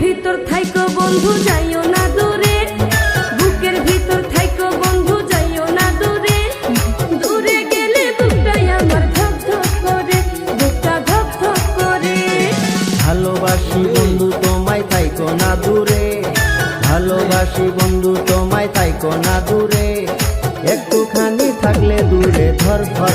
ভিতর থাইকো বন্ধু যাইও না দূরে, বুকের ভিতর থাইকো বন্ধু যাইও না দূরে। দূরে গেলে বুকটাই আমার ধক ধক করে, বুকটা ধক ধক করে। ভালোবাসি বন্ধু তোমায় থাইকো না দূরে, ভালোবাসি বন্ধু তোমায় থাইকো না দূরে। একটুখানি থাকলে দূরে ধর ধর